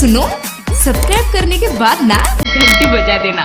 सुनो, सब्सक्राइब करने के बाद ना घंटी बजा देना।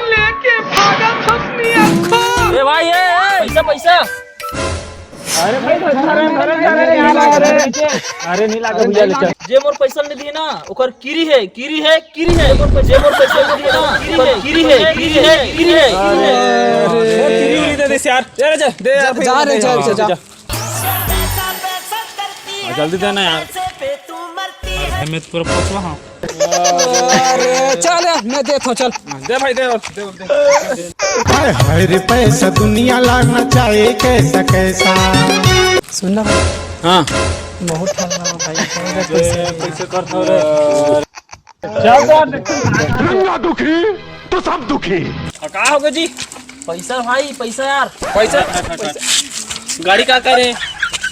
लेके भागा अपनी आंखों। ए भाई पैसा पैसा। अरे भाई अरे नहीं लागा भैया ले जे मोर पैसा नहीं दिए ना ओकर किरी है जे मोर पैसा नहीं दिए ना किरी है किरी दे दे यार दे यार जा जल्दी देना यार मैं पूरा पहुंचवा। हाँ अरे चल मैं देता हूँ, चल दे भाई दे हाय रे पैसा दुनिया लागना चाहिए कैसा कैसा। सुनना भाई, हाँ बहुत ठंडा भाई, पैसे कर चल दुनिया दुखी तो सब दुखी। कहाँ होगा जी पैसा भाई पैसा यार पैसा गाड़ी का करे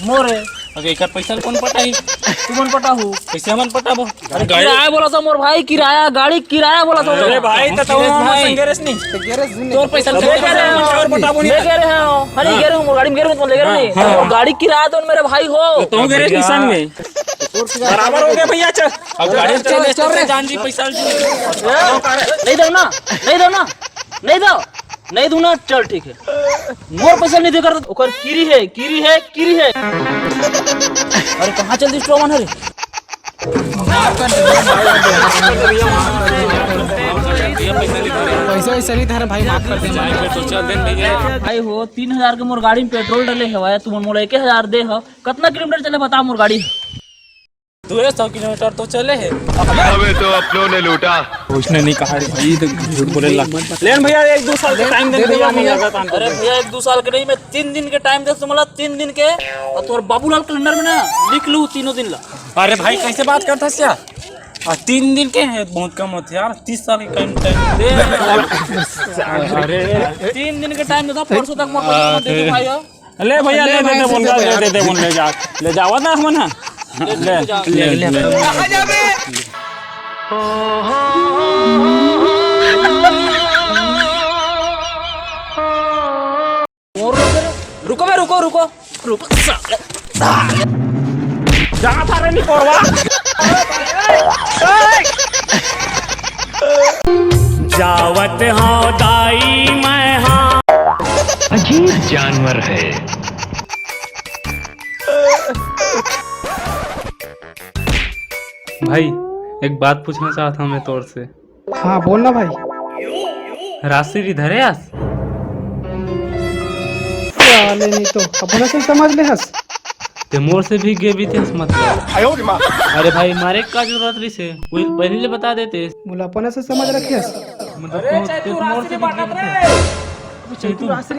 मोर है। अरे एक पैसा कौन पटाई तू मन पटा हो पैसे हमन पटाबो। अरे किराया बोला था मोर भाई, किराया गाड़ी किराया बोला था। अरे भाई तो संगेरेस नहीं तोर पैसा ले और पटाबो नहीं। मैं कह रहे हैं हनी कह रहे हूं मोर गाड़ी में कह रहे हो ले कह रहे नहीं और गाड़ी किराया तो मेरे भाई हो तो गैरेज निशान में बराबर हो गया भैया। चल अब गाड़ी चल रे जान जी पैसा नहीं दो ना नहीं दो ना। चल ठीक है मोर पैसा नहीं देकर ओकर किरी है। अरे कहाँ चल दी स्ट्रॉमन है रे। पैसा ऐसा नहीं था भाई, माफ कर दे भाई हो 3000 के मोर गाड़ी में पेट्रोल डले है तू मोर 1000 दे हो। कितना किलोमीटर चले बता मोर गाड़ी। 100 किलोमीटर तो चले है। हमें तो अपनों ने लूटा। उसने नहीं कहा भाई तो झूठ बोले लेकिन भैया 1-2 साल का टाइम दे भैया। अरे भैया 1-2 साल के नहीं, मैं 3 दिन के टाइम दे तुम्हारा 3 दिन के और तोर बाबूलाल कैलेंडर में ना लिख लू 3 दिन ला। अरे भाई कैसे बात करता है यार 3 दिन के हैं बहुत कम होते यार 30 साल के टाइम दे। अरे 3 दिन के टाइम देता परसों तक मोर पैसा दे दे भाई। ले भैया ले जावा ना हम ना ले रुको जा था रे नहीं परवा जावत हाँ दाई मैं हाँ अजीब जानवर है। भाई एक बात पूछना चाहता हूँ मैं तोर से। हाँ बोलना भाई। राशि इधर है आस वाले नहीं तो अपना से समझ ले हंस। ते मोर से भी गे भी थे मत कर। अरे भाई मारे का जरूरत रही से कोई पहले ले बता देते। बोला अपना से समझ रखे हंस। मतलब तो मोर से भी गे तू राशि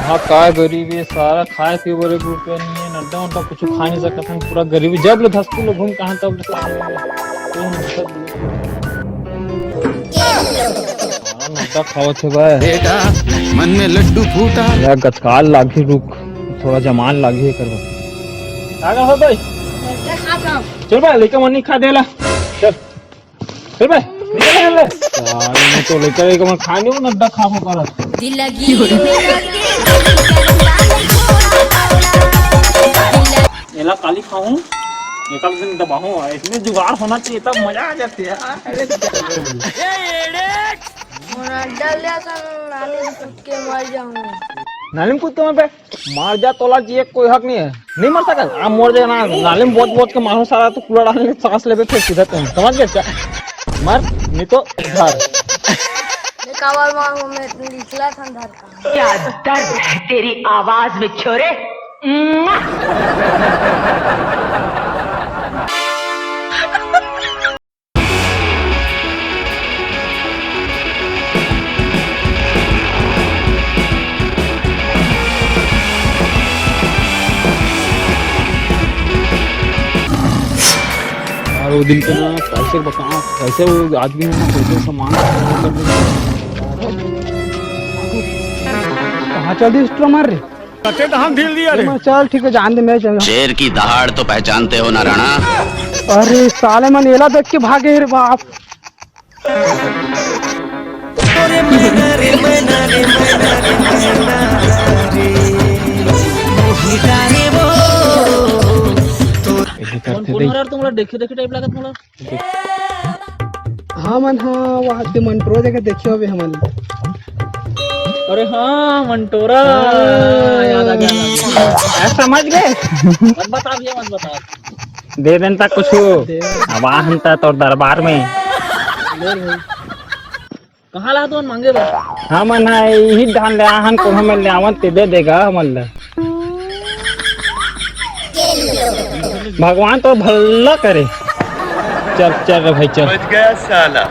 हाँ का गरीबी सारा खाए के बड़े रुपये नहीं है नड्डा उड्डा कुछ खा नहीं सकता हूँ पूरा गरीबी जब ले धसपुर लोग घूम कहाँ तब नड्डा खाओ थे भाई बेटा मन में लड्डू फूटा। यार गतकाल लागी रुक थोड़ा जमान लागी कर आगा हो भाई चल भाई लेकर मन नहीं खा देला चल भाई निकल ले यार मैं तो लेकर एक मन खाने को नड्डा खा हो कर एला काली खाऊं एक दिन दबाऊं इसमें जुगाड़ होना चाहिए तब मजा आ जाती है। नालिम कुत्ते में पे मार जा तोला चाहिए कोई हक नहीं है नहीं मर सका आप मर जाए ना नालिम बहुत के मारो सारा तो कूड़ा डालने सांस ले फिर सीधा तुम समझ गए मर नहीं तो घर क्या दर्द है तेरी आवाज में छोरे। वो दिन पे ना कैसे बताऊं, कैसे वो आदमी ने कैसे सामान कहाँ चल दी स्ट्रो मार रहे हम ढील दिया रे। चल ठीक है जान दे मैं चल। शेर की दहाड़ तो पहचानते हो ना राणा? अरे साले मन एला देख के भागे रे बाप। कोण तुम्हाला देखे देखे टाइप लागत मला। हाँ मन हाँ वहाँ ते मंटरो जगह देखियो अभी हमन। अरे हाँ मंटोरा याद आ गया। समझ गए। मत बता भैया मत बता। दे देन तक कुछ अब आहनता तो दरबार में कहाँ ला तो मांगे बा। हाँ मन है यही धान ले आहन को हमें ले आवन ते दे देगा हमन ले। भगवान तो भला करे। चल चल रे भाई चल। बच गया साला।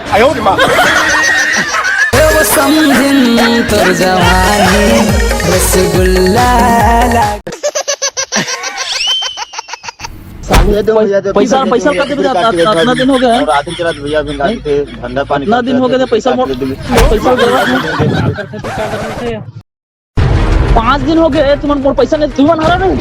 पैसा पैसा का कितना दिन हो गया। रात के रात भैया धंधा पानी कितना दिन हो गए पैसा पैसा 5 दिन हो गए तुम्हारे पैसा नहीं तुम हरा नहीं।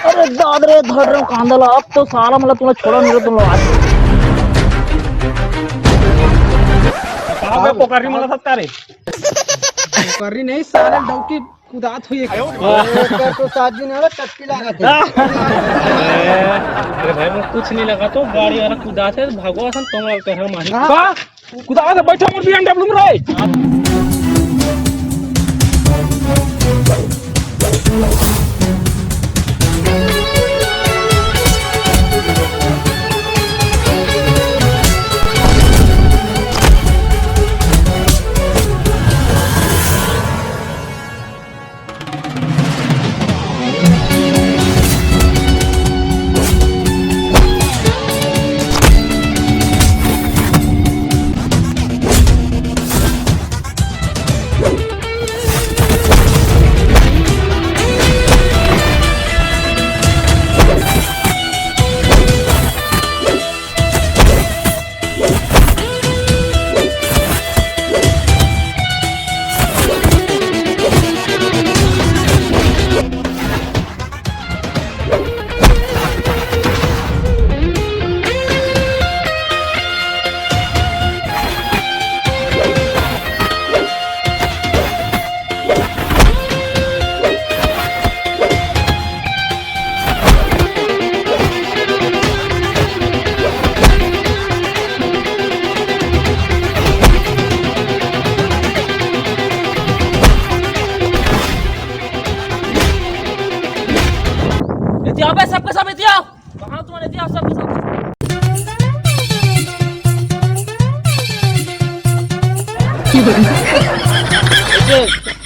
अरे दादरे धड़ रहे कांदला अब तो साला मतलब तुम्हें छोड़ा नहीं तुम लोग आज पोखरी मला सकता रे पोखरी नहीं साले डौकी कुदात हुई है। तो 7 दिन वाला टट्टी लगा थे। अरे भाई मैं कुछ नहीं लगा तो गाड़ी वाला कुदा से भागो असन तुम लोग कह मारी कुदा से बैठा मोर BMW में रे। सबके सब इतिहास कहाँ तुम्हारे इतिहास सबके सब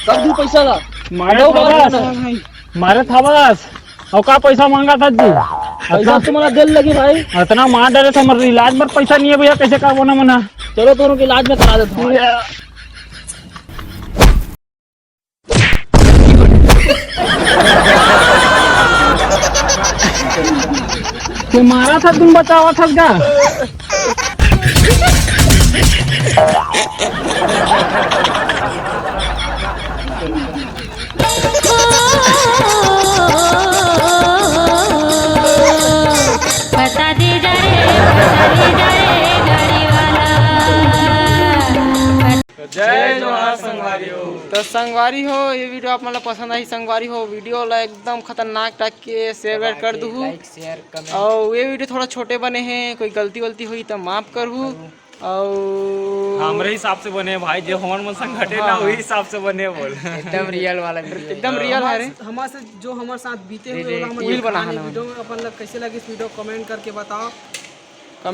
कब दी पैसा ला मारे था बस और का पैसा मांगा था जी। पैसा तुम्हारा दिल लगी भाई इतना मार डरे था मर इलाज पर पैसा नहीं है भैया कैसे का बोना मना। चलो दोनों के इलाज में करा देता हूँ। तो मारा था तुम बचावा था क्या। बता दे जा रे गाड़ी वाला। जय जोहार संगवारी हो। तो संगवारी हो ये वीडियो आप मतलब पसंद आई संगवारी हो वीडियो ला एकदम खतरनाक टाइप के शेयर कर दू और ये वीडियो थोड़ा छोटे बने हैं कोई गलती वलती हुई तो माफ करू और हमारे हिसाब से बने भाई जो हमारे मन संग घटे ना वही हिसाब से बने बोल एकदम रियल वाला एकदम रियल है हमारे से जो हमारे साथ बीते हुए रील बनाना वीडियो अपन लोग कैसे लगी इस वीडियो कमेंट करके बताओ और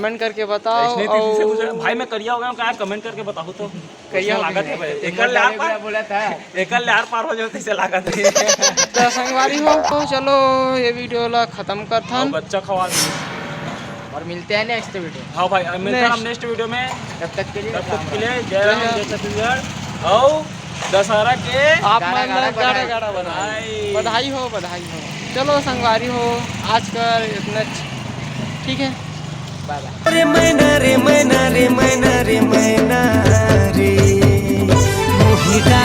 भाई मैं करिया हो गया क्या कमेंट करके बताओ तो करिया लागत है भाई एक यार पार हो जाए इसे लागत है। तो संगवारी हो तो चलो ये वीडियो ला खत्म कर था बच्चा खवा और मिलते हैं नेक्स्ट वीडियो। हाँ भाई मिलते हैं हम नेक्स्ट वीडियो में। तब तक के लिए जय हिंद, जय छत्तीसगढ़। दशहरा के आप गाड़ा बना। बधाई हो। चलो संगवारी हो, आज कर इतना ठीक है, बाय बाय। रे मैना रे मैना रे मैना रे मैना रे मोहिता